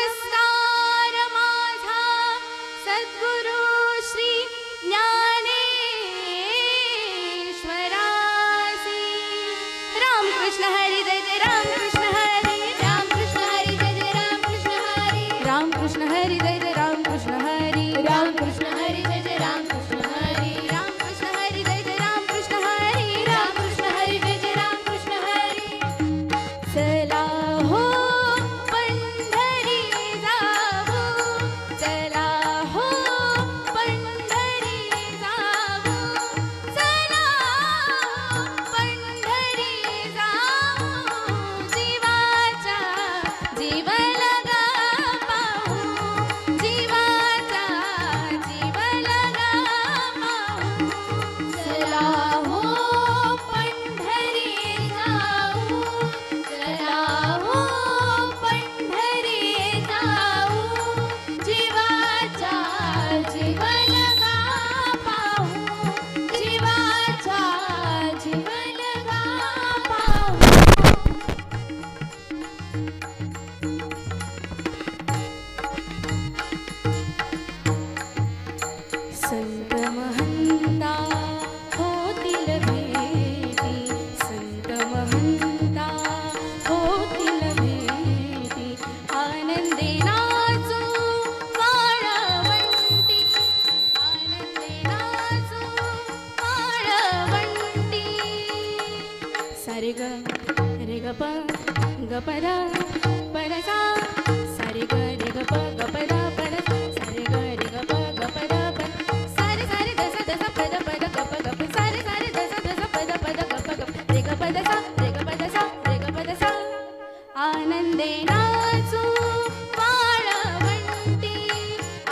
नमस्कार माझा सद्गुरु श्री ज्ञानेश्वरासी. रामकृष्ण हरी जय जय रामकृष्ण हरी. रामकृष्ण हरी जय जय रामकृष्ण हरी. रामकृष्ण हरी जय जय रामकृष्ण हरी. रामकृष्ण हरी जय जय रामकृष्ण हरी. रामकृष्ण हरी जय जय रामकृष्ण हरी. रामकृष्ण हरी जय जय रामकृष्ण हरी. चला हो पंढरी जाऊ. चला हो पंढरी जाऊ. चला पंढरी जाऊ. जीवाचा जीव लगा पाहू. जीवाचा जीव लगा पाहू. चला हो पंढरी जाऊ. चला हो पंढरी जाऊ. जीवाचा जीव लगा पाहू. जीवाचा जीव लगा पाहू. संत महंता होतील भेटी. संत महंता होतील भेटी. आनंदे नाचू वाळवंटी. आनंदे नाचू वाळवंटी. सारे ग रे ग प ग प ध प ध सा. सारे ग रे ग प ग प ध प ध सा. सारे ग रे ग प ग प ध प ध. सारे सारे द स द स प ध प ध ग प ग प. सारे सारे द स द स प ध प ध ग प ग प. रे ग प ध सा रे ग प ध सा रे ग प ध सा. आनंदे नाचू वाळवंटी.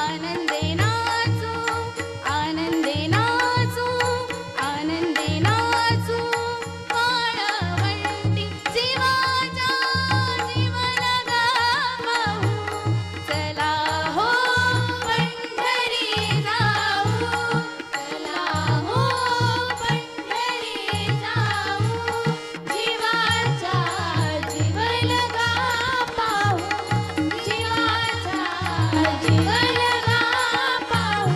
आनंदे नाचू. आनंदे नाचू. आनंदे नाचू वाळवंटी. जीवाचा जीव लगा पाहू. चला हो पंढरी जाऊ. चला हो पंढरी जाऊ. जीवाचा जीव लगा पाहू. जीवाचा जीव लगा पाहू.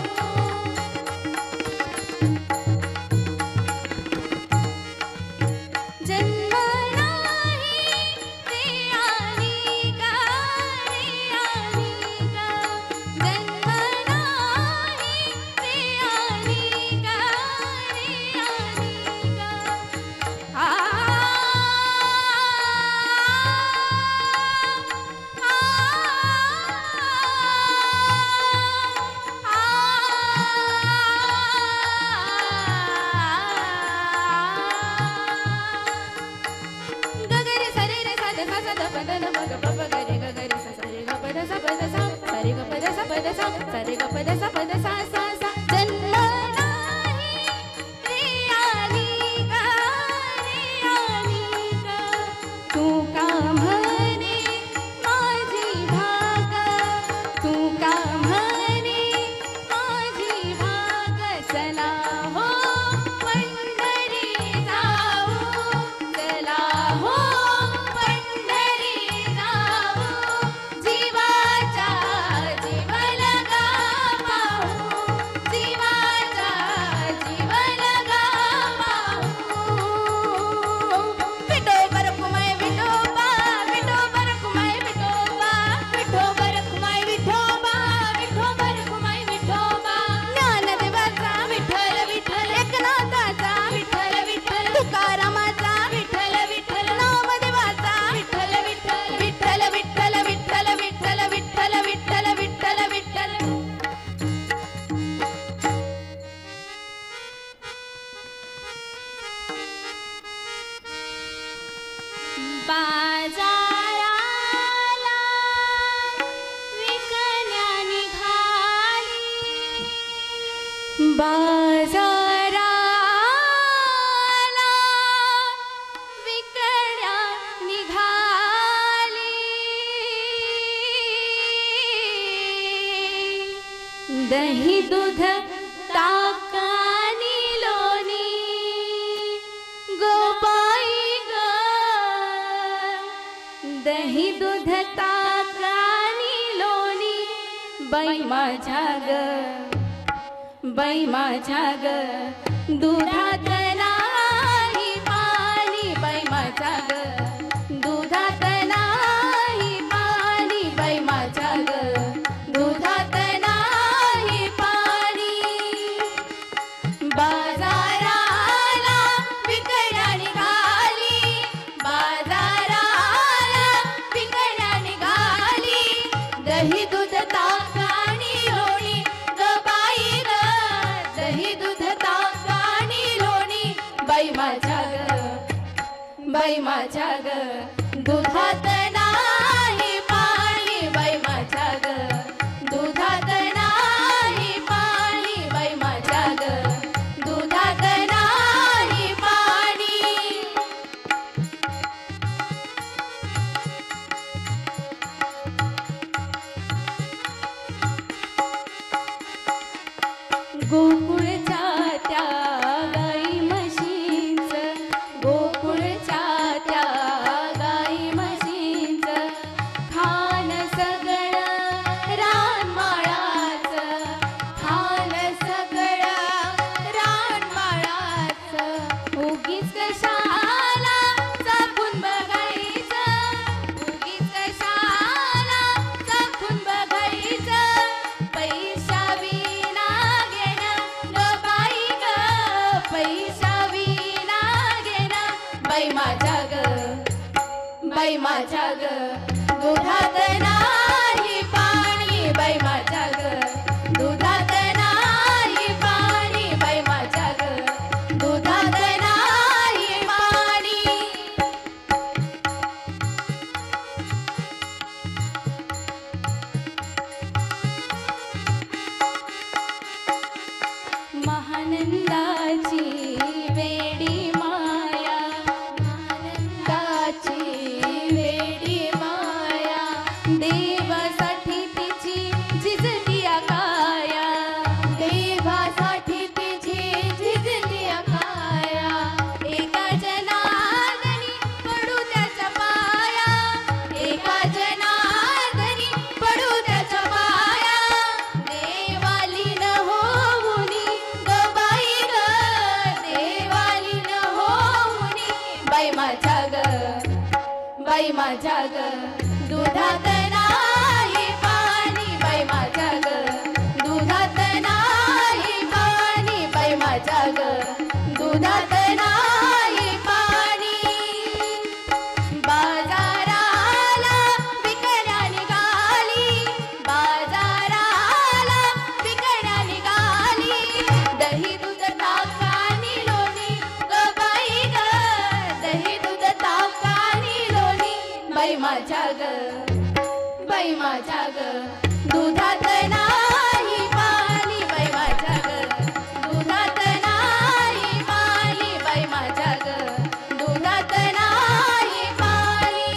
जन्म नाही ते आली का रे आली का. जन्म नाही ते आली का रे आली का. आ गगरे सरे रे सा द सा सा द प द न प ग प प ग रे ग ग रे सा सा रे ग प द सा प द सा. सा रे ग प द सा प द सा. सा रे ग प द सा प द सा सा सा. जन्म नाही ते आली का रे आली का. तू का म्हणे माझी भाग. तू का म्हणे माझी भाग. चला हो पंढरी जाऊ. चला हो पंढरी जाऊ. जीवाचा जीव लगा पाहू. जीवाचा जीव लगा पाहू. विठोबा रखुमाई विठोबा. विठोबा रखुमाई विठोबा. विठोबा रखुमाई विठोबा. विठोबा रखुमाई विठोबा. ज्ञानदेवाचा विठ्ठल विठ्ठल. एकनाथाचा विठ्ठल विठ्ठल. तुकारामाचा विठ्ठल विठ्ठल. नामदेवाचा विठ्ठल विठ्ठल. विठ्ठल विठ्ठल विठ्ठल विठ्ठल विठ्ठल विठ्ठल विठ्ठल विठ्ठल. बाजाराला विकण्या निघाली. बाजाराला विकण्या निघाली. दही दूध ताक आणि लोणी. गोबाई ग दही दूध ताक आणि बाई माझ्या ग, बाई माझ्या ग, दुधात नाही पाणी, बाई माझ्या ग, दुधात नाही पाणी, बाई माझ्या ग, दुधात नाही पाणी. बाजाराला विकण्या निघाली, बाजाराला विकण्या निघाली, दही दूध ताक आणि लोणी ग बाई ग, दही दूध ताक आणि लोणी, बाई माझ्या ग, बाई माझ्या ग, दुधात नाही पाणी, बाई माझ्या ग, दुधात नाही पाणी, बाई माझ्या ग, दुधात नाही पाणी. गोकुळच्या त्या गाई म्हशींचं, गोकुळच्या त्या गाई म्हशींचं, खान सगळं रानमाळाचं, खान सगळं रानमाळाचं, उगीच कशाला चाखून बघायचं, उगीच कशाला चाखून बघायचं, पैसा विना घेणं ग बाई ग, पैसा विना घेणं, बाई माझ्या ग, बाई माझ्या ग, दुधात नाही पाणी, बाई माझ्या ग, दुधात नाही पाणी, बाई माझ्या ग, दुधात नाही पाणी. महानंदाची वेडी माया, महानंदाची वेडी माया, देवासाठी तिची झिजली काया, देवासाठी तिची झिजली काया, एका जनार्दनी पडू त्याच्या पाया, एका जनार्दनी पडू त्याच्या पाया, देवाली न होऊनी ग बाई ग, देवाली न होऊनी, बाई माझ्या ग, बाई माझ्या ग, दुधात नाही पाणी, बाई माझ्या ग, दुधात नाही पाणी, बाई माझ्या ग, दुधात नाही पाणी. बाजाराला विकण्या निघाली, बाजाराला विकण्या निघाली, दही दूध ताक आणि लोणी ग बाई ग, दही दूध ताक आणि लोणी, बाई माझ्या ग, बाई माझ्या ग, दुधात नाही पाणी, बाई माझ्या ग, दुधात नाही पाणी, बाई माझ्या ग, दुधात नाही पाणी.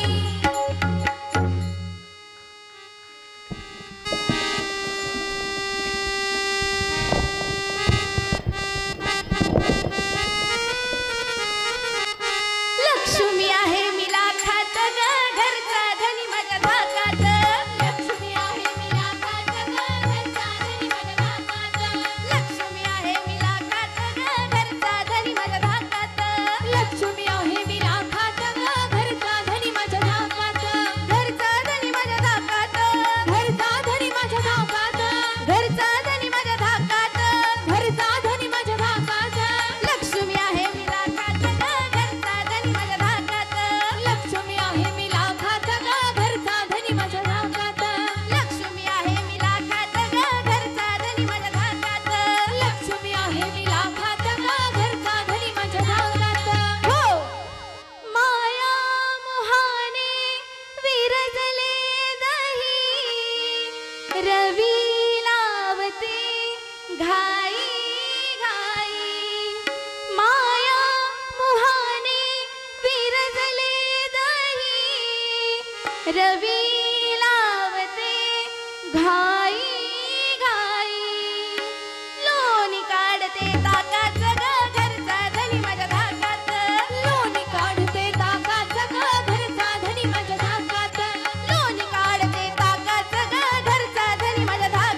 लक्ष्मी आहे मी लाखात ग, घरचा धनी माझ्या धाकात, लक्ष्मी आहे मी लाखात ग, घरचा धनी माझ्या धाकात, लक्ष्मी आहे मी लाखात ग, घरचा धनी माझ्या धाकात, लक्ष्मी आहे मी लाखात ग, घरचा धनी माझ्या धाकात, घरचा धनी माझ्या धाकात, घरचा धनी माझ्या धाकात, घरचा धनी माझ्या धाकात, घरचा धनी माझ्या धाकात, लक्ष्मी आहे मी लाखात ग, घरचा धनी माझ्या धाकात, लक्ष्मी आहे मी लाखात ग, घरचा धनी माझ्या धाकात, लक्ष्मी आहे मी लाखात ग, घरचा धनी माझ्या धाकात, लक्ष्मी आहे मी लाखात ग, घरचा धनी माझ्या धाकात. हो माया मोहाने विरजले दही, रवी लावते घाई घाई, माया मोहाने विरजले दही, रवी लावते घाई घाई, लोणी काढते ताकाचं ग, घरचा धनी माझ्या धाकात, लोणी काढते ताकाचं ग, घरचा धनी माझ्या धाकात, लोणी काढते ताकाचं ग, घरचा धनी माझ्या धाकात.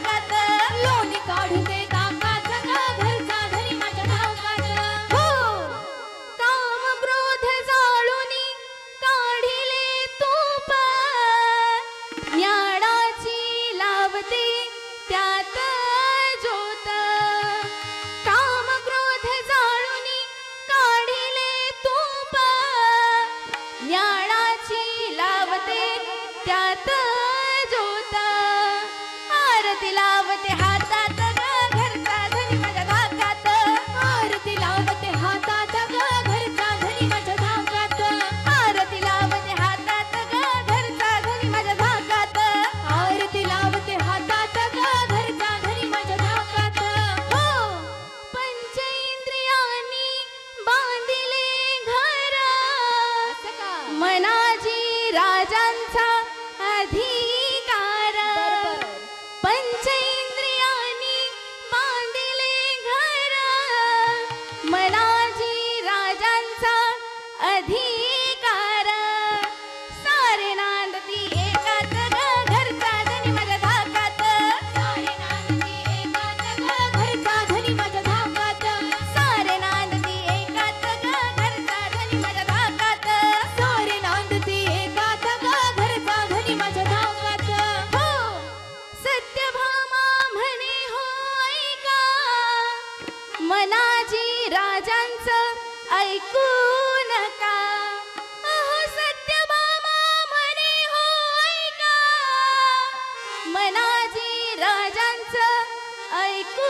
राजांचं ऐकू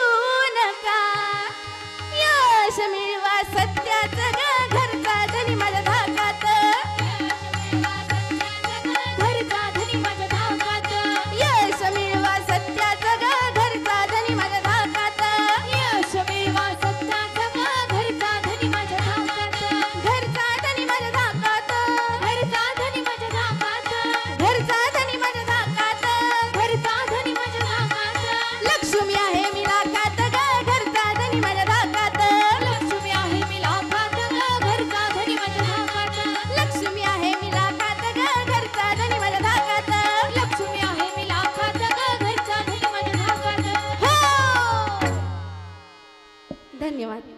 नका यश मिळवा सत्याचं ग घरचा धनी माझ्या धाकात घरचा धनी माझ्या धाकात यश मिळवा सत्याचं ग घरचा धनी माझ्या धाकात यश मिळवा सत्याचं ग घरचा धनी माझ्या धाकात घरचा धनी माझ्या धाकात घरचा धनी माझ्या धाकात घरचा धनी माझ्या धाकात घरचा धनी माझ्या धाकात लक्ष्मी आहे मी लाखात ग घरचा धनी माझ्या धाकात लक्ष्मी आहे मी लाखात ग घरचा धनी माझ्या धाकात लक्ष्मी आहे मी लाखात ग घरचा धनी माझ्या धाकात लक्ष्मी आहे मी लाखात ग घरचा धनी माझ्या धाकात हो धन्यवाद.